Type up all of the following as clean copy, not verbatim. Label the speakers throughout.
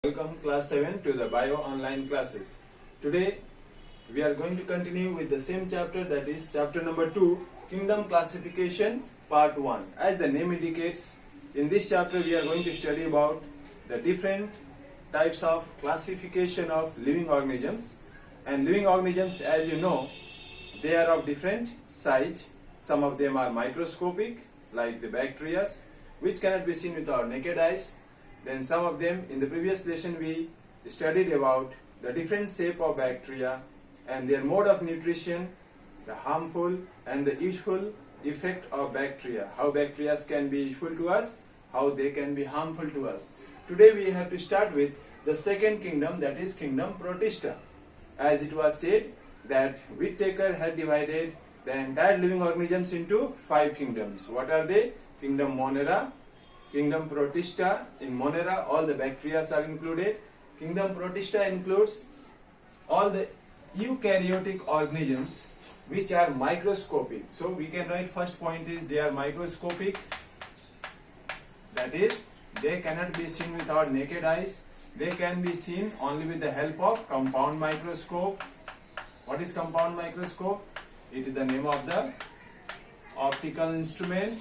Speaker 1: Welcome class 7 to the bio online classes. Today we are going to continue with the same chapter, that is chapter number 2, Kingdom Classification part 1. As the name indicates, in this chapter we are going to study about the different types of classification of living organisms. And living organisms, as you know, they are of different size. Some of them are microscopic, like the bacteria, which cannot be seen with our naked eyes. Then some of them, in the previous lesson we studied about the different shape of bacteria and their mode of nutrition, the harmful and the useful effect of bacteria, how bacteria can be useful to us, how they can be harmful to us. Today we have to start with the second kingdom, that is kingdom Protista. As it was said that Whittaker had divided the entire living organisms into 5 kingdoms. What are they? Kingdom Monera, Kingdom Protista. In Monera all the bacteria are included. Kingdom Protista includes all the eukaryotic organisms which are microscopic. So we can write first point is they are microscopic. That is, they cannot be seen with our naked eyes. They can be seen only with the help of compound microscope. What is compound microscope? It is the name of the optical instrument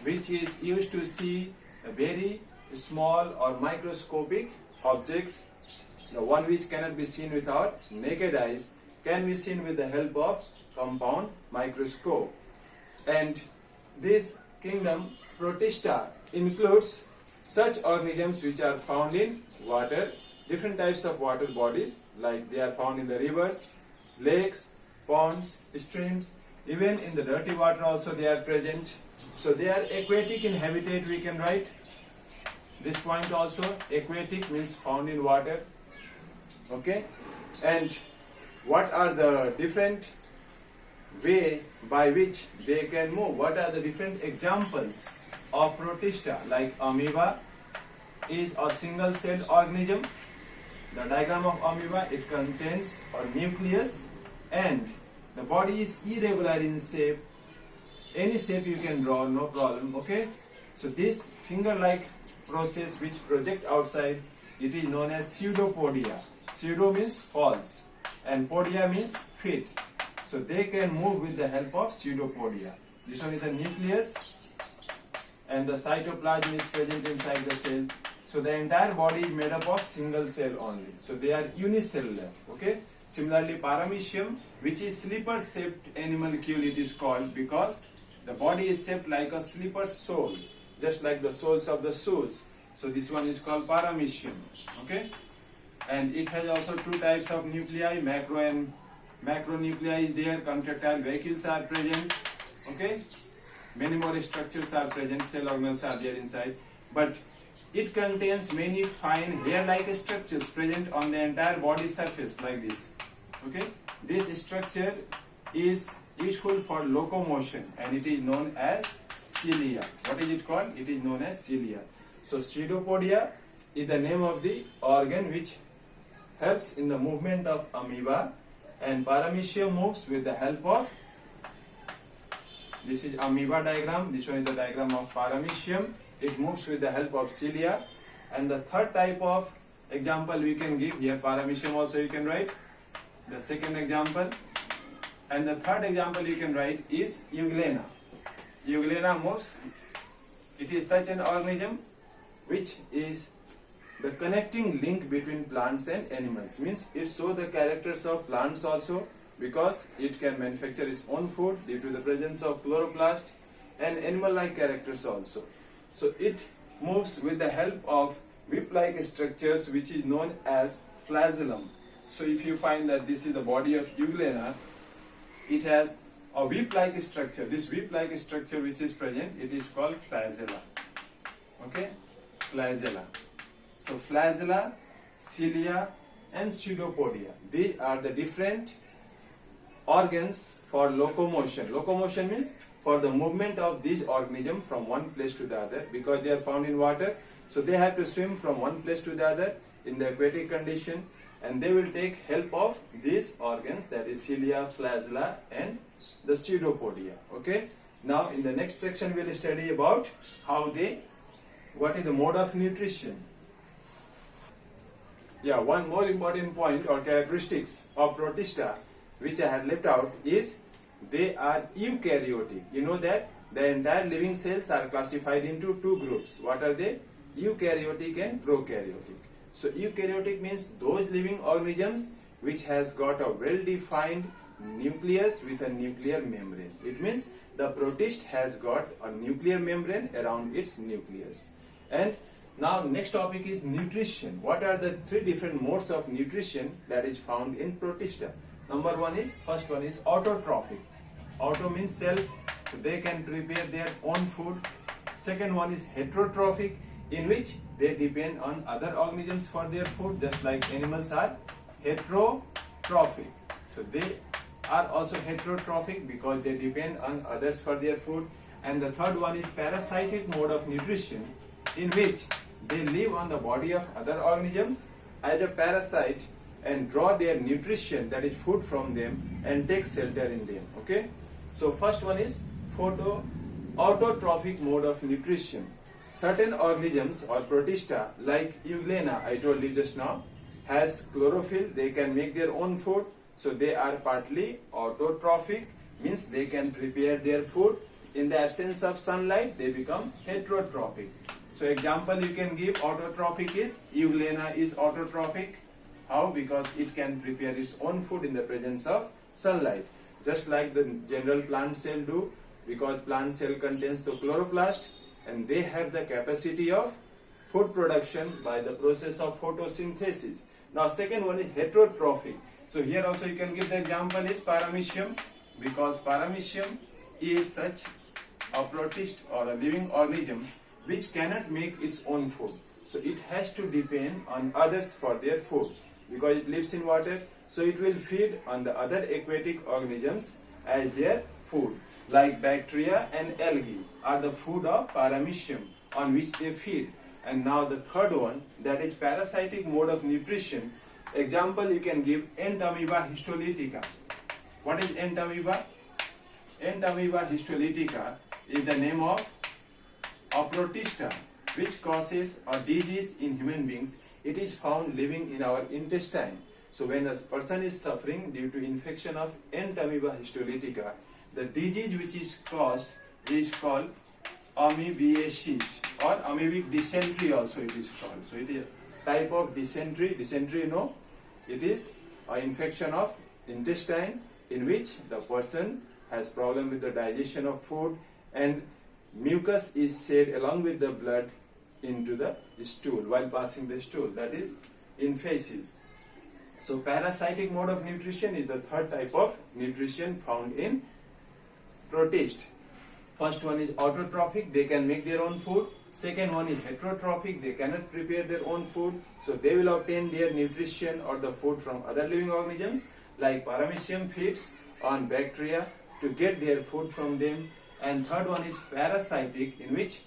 Speaker 1: which is used to see very small or microscopic objects. The one which cannot be seen with our naked eyes can be seen with the help of compound microscope. And this kingdom Protista includes such organisms which are found in water, different types of water bodies, like they are found in the rivers, lakes, ponds, streams, even in the dirty water also they are present. So they are aquatic in habitat, we can write this point also. Aquatic means found in water. Okay, and what are the different way by which they can move? What are the different examples of Protista? Like amoeba is a single celled organism. The diagram of amoeba, it contains a nucleus and the body is irregular in shape. Any shape you can draw, no problem. Okay, so this finger-like process which project outside, it is known as pseudopodia. Pseudo means false and podia means feet. So they can move with the help of pseudopodia. This one is the nucleus and the cytoplasm is present inside the cell. So the entire body is made up of single cell only. So they are unicellular. Okay. Similarly, paramecium, which is slipper-shaped animalcule, it is called because the body is shaped like a slipper sole, just like the soles of the shoes. So this one is called paramecium. Okay, and it has also 2 types of nuclei, macro and macronuclei is there. Contractile vacuoles are present. Okay, many more structures are present. Cell organelles are there inside, but it contains many fine hair-like structures present on the entire body surface like this. Okay, this structure is useful for locomotion and it is known as cilia. What is it called? It is known as cilia. So pseudopodia is the name of the organ which helps in the movement of amoeba, and paramecium moves with the help of, this is amoeba diagram, this one is the diagram of paramecium. It moves with the help of cilia. And the third type of example we can give here, paramecium also you can write, the second example. And the third example you can write is Euglena. Euglena moves. It is such an organism which is the connecting link between plants and animals. Means it shows the characters of plants also, because it can manufacture its own food due to the presence of chloroplast, and animal-like characters also. So it moves with the help of whip-like structures which is known as flagellum. So if you find that this is the body of Euglena, it has a whip-like structure. This whip-like structure which is present, it is called flagella. Okay, flagella. So flagella, cilia and pseudopodia, these are the different organs for locomotion. Locomotion means for the movement of these organisms from one place to the other, because they are found in water. So they have to swim from one place to the other in the aquatic condition, and they will take help of these organs, that is cilia, flagella and the pseudopodia. Okay, now in the next section we will study about how they, what is the mode of nutrition. Yeah, one more important point or characteristics of Protista which I had left out is they are eukaryotic. You know that the entire living cells are classified into two groups. What are they? Eukaryotic and prokaryotic. So eukaryotic means those living organisms which has got a well-defined nucleus with a nuclear membrane. It means the protist has got a nuclear membrane around its nucleus. And now next topic is nutrition. What are the three different modes of nutrition that is found in Protista? First one is autotrophic. Auto means self, so they can prepare their own food. Second one is heterotrophic, in which they depend on other organisms for their food, just like animals are heterotrophic. So they are also heterotrophic because they depend on others for their food. And the third one is parasitic mode of nutrition, in which they live on the body of other organisms as a parasite and draw their nutrition, that is food, from them and take shelter in them. Okay, so first one is autotrophic mode of nutrition. Certain organisms or Protista like Euglena, I told you just now, has chlorophyll. They can make their own food, so they are partly autotrophic, means they can prepare their food. In the absence of sunlight, they become heterotrophic. So example you can give autotrophic is Euglena is autotrophic. How? Because it can prepare its own food in the presence of sunlight, just like the general plant cell do, because plant cell contains the chloroplast and they have the capacity of food production by the process of photosynthesis. Now second one is heterotrophic. So here also you can give the example is Paramecium, because Paramecium is such a protist or a living organism which cannot make its own food. So it has to depend on others for their food. Because it lives in water, so it will feed on the other aquatic organisms as their food. Like bacteria and algae are the food of Paramecium on which they feed. And now the third one, that is parasitic mode of nutrition. Example you can give Entamoeba histolytica. What is Entamoeba? Entamoeba histolytica is the name of a Protista which causes a disease in human beings. It is found living in our intestine. So when a person is suffering due to infection of Entamoeba histolytica, the disease which is caused is called amoebiasis or amoebic dysentery also it is called. So it is a type of dysentery. Dysentery, you know, it is an infection of intestine in which the person has problem with the digestion of food and mucus is shed along with the blood into the stool while passing the stool, that is in feces. So parasitic mode of nutrition is the third type of nutrition found in protist. First one is autotrophic, they can make their own food. Second one is heterotrophic, they cannot prepare their own food, so they will obtain their nutrition or the food from other living organisms. Like Paramecium feeds on bacteria to get their food from them. And third one is parasitic, in which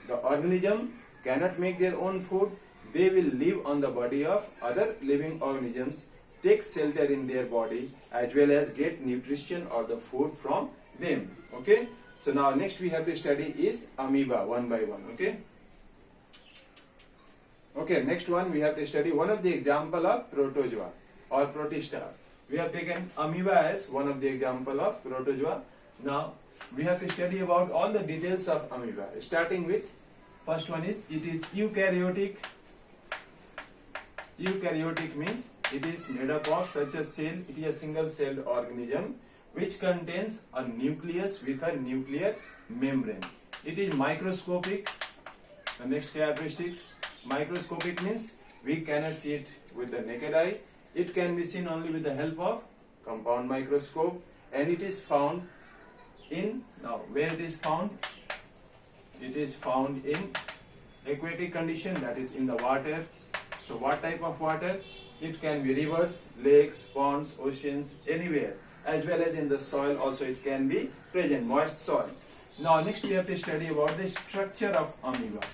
Speaker 1: the organism cannot make their own food, they will live on the body of other living organisms, take shelter in their body as well as get nutrition or the food from them. Okay, so now next we have to study is amoeba one by one. Okay, next one we have to study one of the example of protozoa or protista. We have taken amoeba as one of the example of protozoa. Now we have to study about all the details of amoeba, starting with first one is it is eukaryotic. Eukaryotic means it is made up of such a cell, it is a single celled organism which contains a nucleus with a nuclear membrane. It is microscopic. The next characteristics, microscopic means we cannot see it with the naked eye. It can be seen only with the help of compound microscope, and it is found in, now where it is found? It is found in aquatic condition, that is in the water. So what type of water? It can be rivers, lakes, ponds, oceans, anywhere, as well as in the soil also it can be present, moist soil. Now next we have to study about the structure of amoeba,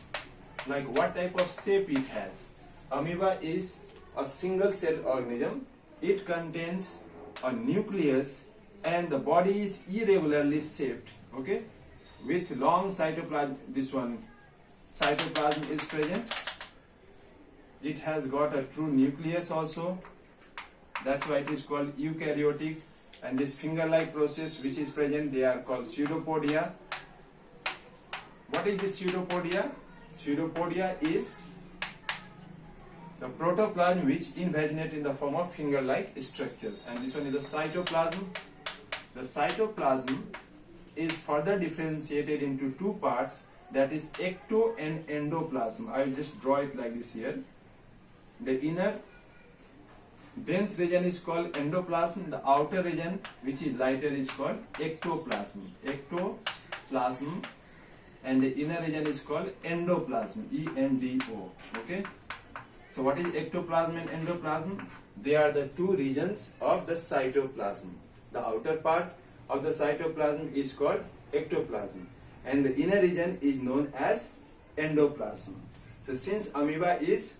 Speaker 1: like what type of shape it has. Amoeba is a single cell organism. It contains a nucleus and the body is irregularly shaped, okay, with long cytoplasm. This one cytoplasm is present it has got a true nucleus also. That's why it is called eukaryotic. And this finger-like process which is present, they are called pseudopodia. What is this pseudopodia? Pseudopodia is the protoplasm which invaginate in the form of finger-like structures. And this one is the cytoplasm. The cytoplasm is further differentiated into two parts, that is ecto and endoplasm. I will just draw it like this here. The inner dense region is called endoplasm. The outer region, which is lighter, is called ectoplasm. Ectoplasm. And the inner region is called endoplasm. E-N-D-O. Okay. So what is ectoplasm and endoplasm? They are the two regions of the cytoplasm. The outer part of the cytoplasm is called ectoplasm, and the inner region is known as endoplasm. So since amoeba is,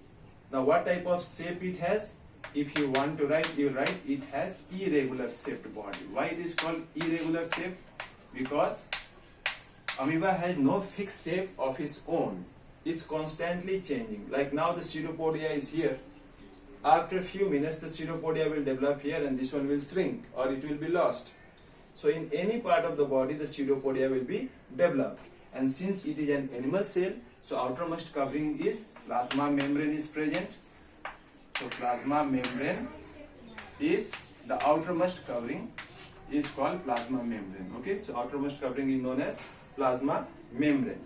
Speaker 1: now what type of shape it has? If you want to write, you write it has irregular shaped body. Why it is called irregular shape? Because amoeba has no fixed shape of its own. It's constantly changing. Like now the pseudopodia is here. After a few minutes the pseudopodia will develop here and this one will shrink or it will be lost. So in any part of the body the pseudopodia will be developed. And since it is an animal cell, so outermost covering is plasma membrane is present. So plasma membrane is the outermost covering is called plasma membrane. Okay, so outermost covering is known as plasma membrane.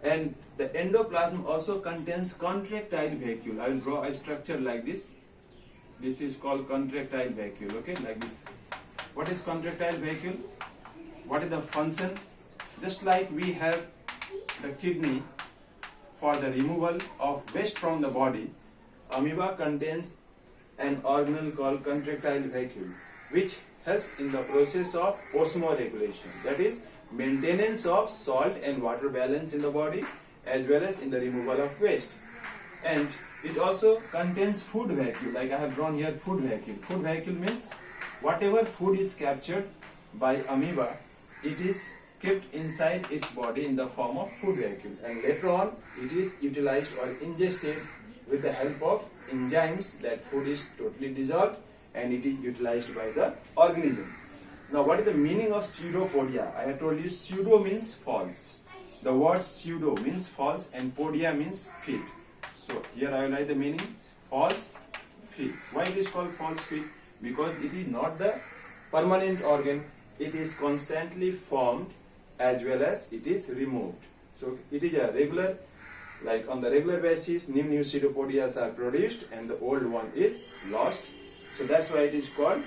Speaker 1: And the endoplasm also contains contractile vacuole. I will draw a structure like this. This is called contractile vacuole. Okay, like this. What is contractile vacuole? What is the function? Just like we have the kidney for the removal of waste from the body, amoeba contains an organelle called contractile vacuole, which helps in the process of osmoregulation. That is, maintenance of salt and water balance in the body as well as in the removal of waste. And it also contains food vacuole, like I have drawn here food vacuole. Food vacuole means whatever food is captured by amoeba, it is kept inside its body in the form of food vacuole, and later on it is utilized or ingested with the help of enzymes. That food is totally dissolved and it is utilized by the organism. Now what is the meaning of pseudopodia? I have told you pseudo means false. The word pseudo means false and podia means feet. So here I will write the meaning: false feet. Why it is called false feet? Because it is not the permanent organ. It is constantly formed as well as it is removed. So it is a regular, like on the regular basis, new pseudopodias are produced and the old one is lost. So that's why it is called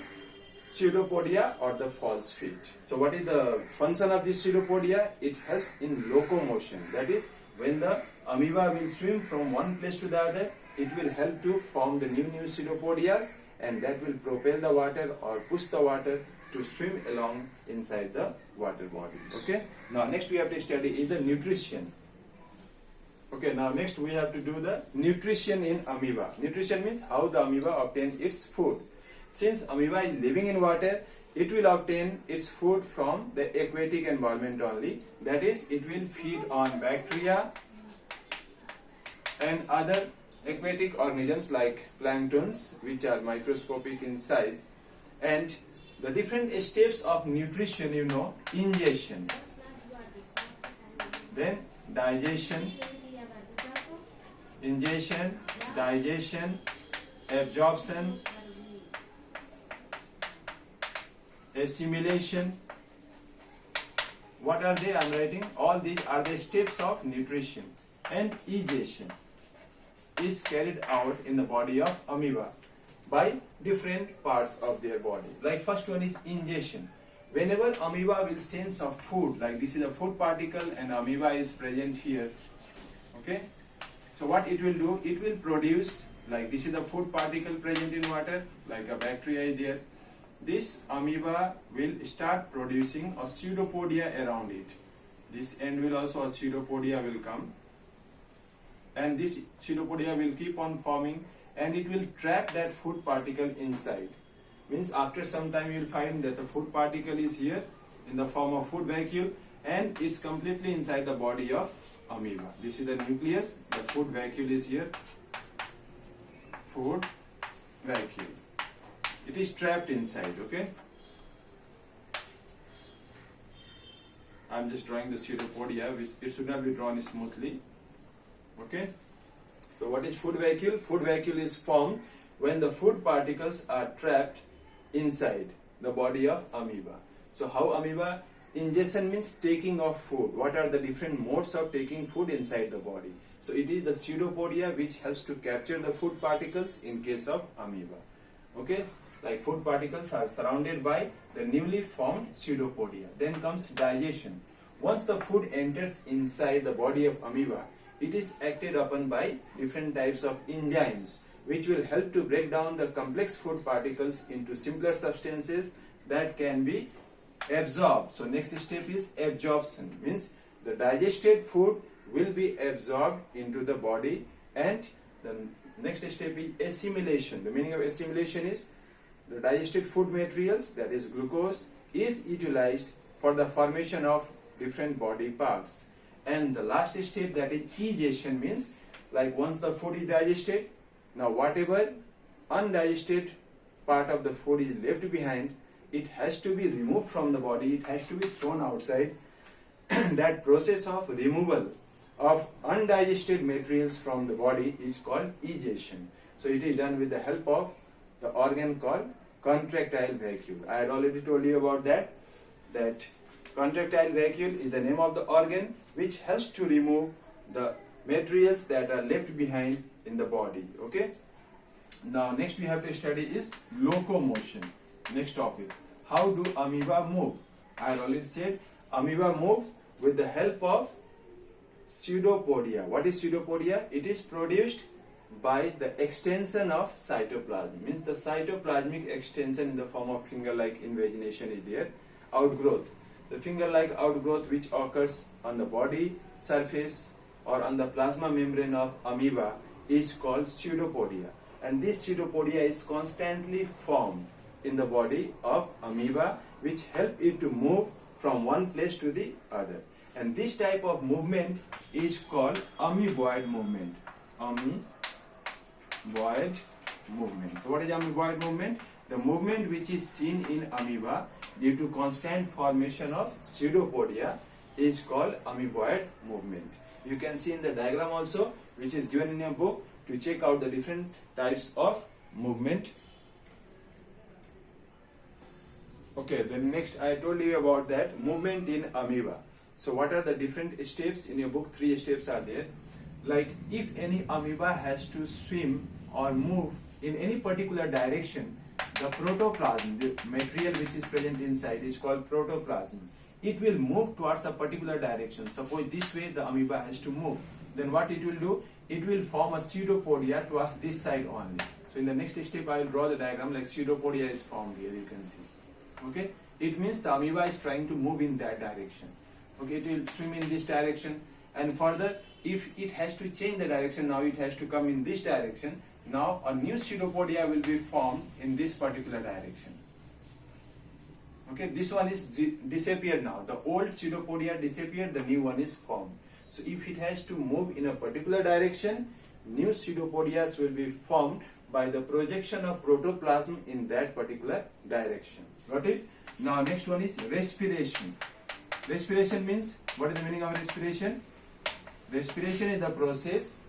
Speaker 1: pseudopodia or the false feet. So what is the function of this pseudopodia? It helps in locomotion. That is, when the amoeba will swim from one place to the other, it will help to form the new pseudopodias, and that will propel the water or push the water to swim along inside the water body. Okay. Now next we have to study is the nutrition. Okay. Now next we have to do the nutrition in amoeba. Nutrition means how the amoeba obtains its food. Since amoeba is living in water, it will obtain its food from the aquatic environment only. That is, it will feed on bacteria and other aquatic organisms like planktons, which are microscopic in size. And the different steps of nutrition, you know: ingestion, then digestion, absorption, assimilation. What are they? I am writing all these are the steps of nutrition. And egestion is carried out in the body of amoeba by different parts of their body. Like first one is ingestion. Whenever amoeba will sense of food, like this is a food particle and amoeba is present here. Okay. So what it will do? It will produce, like this is a food particle present in water, like a bacteria is there. This amoeba will start producing a pseudopodia around it. This end will also a pseudopodia will come, and this pseudopodia will keep on forming, and it will trap that food particle inside. Means after some time you will find that the food particle is here in the form of food vacuole and it's completely inside the body of amoeba. This is the nucleus, the food vacuole is here, food vacuole. It is trapped inside, okay? I'm just drawing the pseudopodia, which it should not be drawn smoothly. Okay? So what is food vacuole? Food vacuole is formed when the food particles are trapped inside the body of amoeba. So how amoeba? Ingestion means taking of food. What are the different modes of taking food inside the body? So it is the pseudopodia which helps to capture the food particles in case of amoeba. Okay? Like food particles are surrounded by the newly formed pseudopodia. Then comes digestion. Once the food enters inside the body of amoeba, it is acted upon by different types of enzymes which will help to break down the complex food particles into simpler substances that can be absorbed. So next step is absorption, means the digested food will be absorbed into the body, and the next step is assimilation. The meaning of assimilation is the digested food materials, that is glucose, is utilized for the formation of different body parts. And the last step, that is egestion, means like once the food is digested, now whatever undigested part of the food is left behind, it has to be removed from the body, it has to be thrown outside. That process of removal of undigested materials from the body is called egestion. So it is done with the help of the organ called contractile vacuole. I had already told you about that contractile vacuole is the name of the organ which helps to remove the materials that are left behind in the body. Okay? Now next we have to study is locomotion. Next topic. How do amoeba move? I had already said amoeba move with the help of pseudopodia. What is pseudopodia? It is produced by the extension of cytoplasm. Means the cytoplasmic extension in the form of finger-like invagination is there. Outgrowth. The finger-like outgrowth which occurs on the body surface or on the plasma membrane of amoeba is called pseudopodia. And this pseudopodia is constantly formed in the body of amoeba, which help it to move from one place to the other. And this type of movement is called amoeboid movement. Amoeboid movement. So what is amoeboid movement? The movement which is seen in amoeba due to constant formation of pseudopodia is called amoeboid movement. You can see in the diagram also, which is given in your book, to check out the different types of movement. Okay, then next I told you about that movement in amoeba. So what are the different steps in your book? 3 steps are there. Like if any amoeba has to swim or move in any particular direction, the protoplasm, the material which is present inside, is called protoplasm. It will move towards a particular direction. Suppose this way the amoeba has to move. Then what it will do? It will form a pseudopodia towards this side only. So in the next step I will draw the diagram like pseudopodia is formed here, you can see. Okay, it means the amoeba is trying to move in that direction. Okay, it will swim in this direction, and further if it has to change the direction, now it has to come in this direction. Now a new pseudopodia will be formed in this particular direction. Okay, this one is disappeared now. The old pseudopodia disappeared, the new one is formed. So if it has to move in a particular direction, new pseudopodias will be formed by the projection of protoplasm in that particular direction. Got it? Now next one is respiration. Respiration means, what is the meaning of respiration? Respiration is the process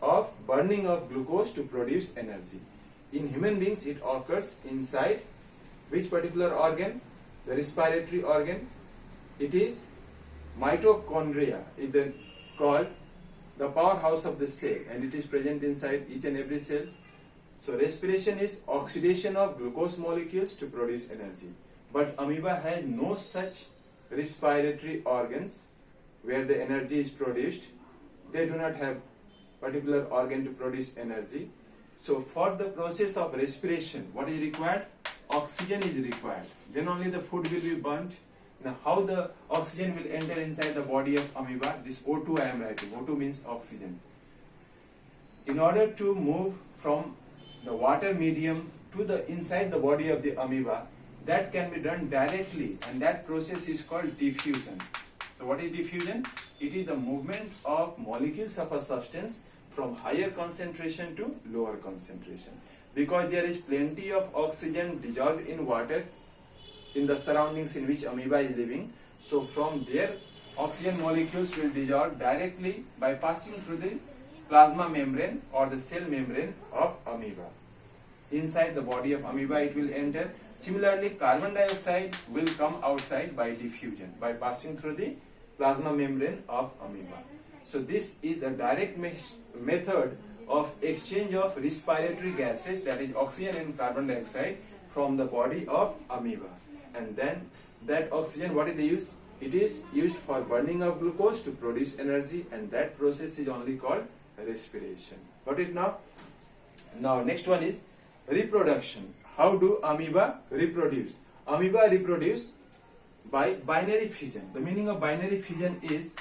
Speaker 1: of burning of glucose to produce energy. In human beings it occurs inside which particular organ? The respiratory organ. It is mitochondria. It is called the powerhouse of the cell, and it is present inside each and every cell. So respiration is oxidation of glucose molecules to produce energy. But amoeba has no such respiratory organs where the energy is produced. They do not have particular organ to produce energy. So for the process of respiration, what is required? Oxygen is required. Then only the food will be burnt. Now how the oxygen will enter inside the body of amoeba? This O2 I am writing. O2 means oxygen. In order to move from the water medium to the inside the body of the amoeba, that can be done directly, and that process is called diffusion. So what is diffusion? It is the movement of molecules of a substance from higher concentration to lower concentration, because there is plenty of oxygen dissolved in water in the surroundings in which amoeba is living. So from there, oxygen molecules will dissolve directly by passing through the plasma membrane or the cell membrane of amoeba. Inside the body of amoeba it will enter. Similarly, carbon dioxide will come outside by diffusion, by passing through the plasma membrane of amoeba. So this is a direct method of exchange of respiratory gases, that is oxygen and carbon dioxide, from the body of amoeba. And then that oxygen, what is the use? It is used for burning of glucose to produce energy, and that process is only called respiration. Got it now? Now next one is reproduction. How do amoeba reproduce? Amoeba reproduce by binary fission. The meaning of binary fission is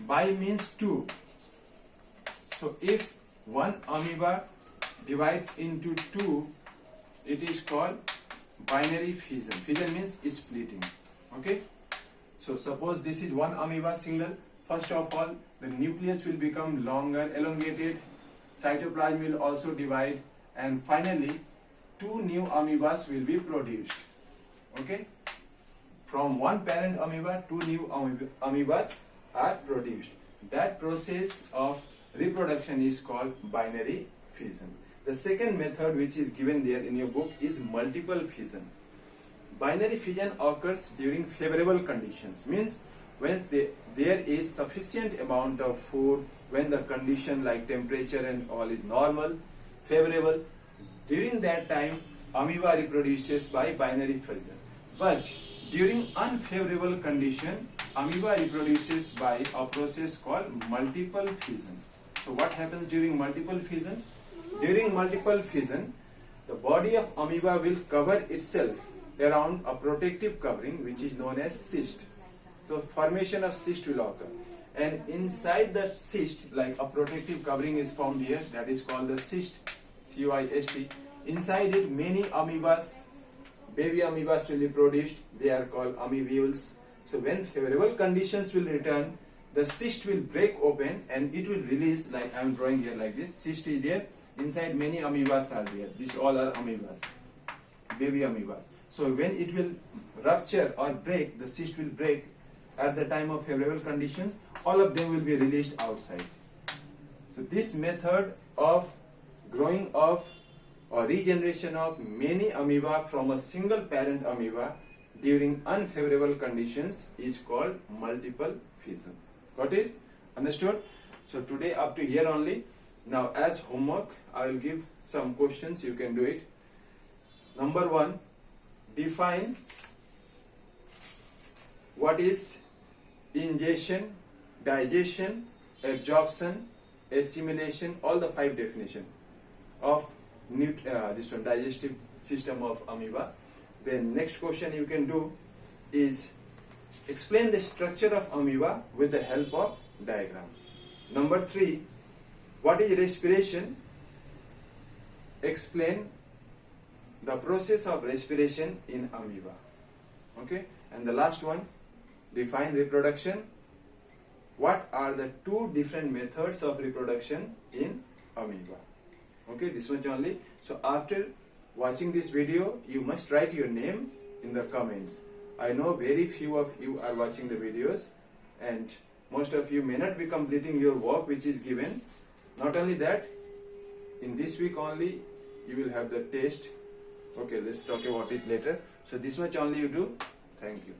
Speaker 1: bi means two. So if one amoeba divides into two, it is called binary fission. Fission means splitting. Okay? So suppose this is one amoeba single. First of all, the nucleus will become longer, elongated. Cytoplasm will also divide, and finally two new amoebas will be produced. Okay? From one parent amoeba, two new amoebas are produced. That process of reproduction is called binary fission. The second method which is given there in your book is multiple fission. Binary fission occurs during favorable conditions, means when there is sufficient amount of food, when the condition like temperature and all is normal, favorable. During that time, amoeba reproduces by binary fission. But during unfavorable condition, amoeba reproduces by a process called multiple fission. So what happens during multiple fission? During multiple fission, the body of amoeba will cover itself around a protective covering which is known as cyst. So formation of cyst will occur, and inside that cyst, like a protective covering is formed here, that is called the cyst, C-Y-S-T. Inside it many amoebas, baby amoebas will be produced. They are called amoebules. So when favorable conditions will return, the cyst will break open and it will release, like I am drawing here like this. Cyst is there, inside many amoebas are there. These all are amoebas, baby amoebas. So when it will rupture or break, the cyst will break at the time of favorable conditions, all of them will be released outside. So this method of growing of or regeneration of many amoeba from a single parent amoeba during unfavorable conditions is called multiple fission. Got it? Understood? So today up to here only. Now as homework, I will give some questions, you can do it. Number 1, define what is ingestion, digestion, absorption, assimilation, all the 5 definition of this one, digestive system of amoeba. Then next question you can do is explain the structure of amoeba with the help of diagram. Number 3, what is respiration? Explain the process of respiration in amoeba. Okay? And the last one, define reproduction. What are the 2 different methods of reproduction in amoeba? Okay, this much only. So after watching this video, you must write your name in the comments. I know very few of you are watching the videos, and most of you may not be completing your work which is given. Not only that, in this week only you will have the test. Okay, let's talk about it later. So this much only you do. Thank you.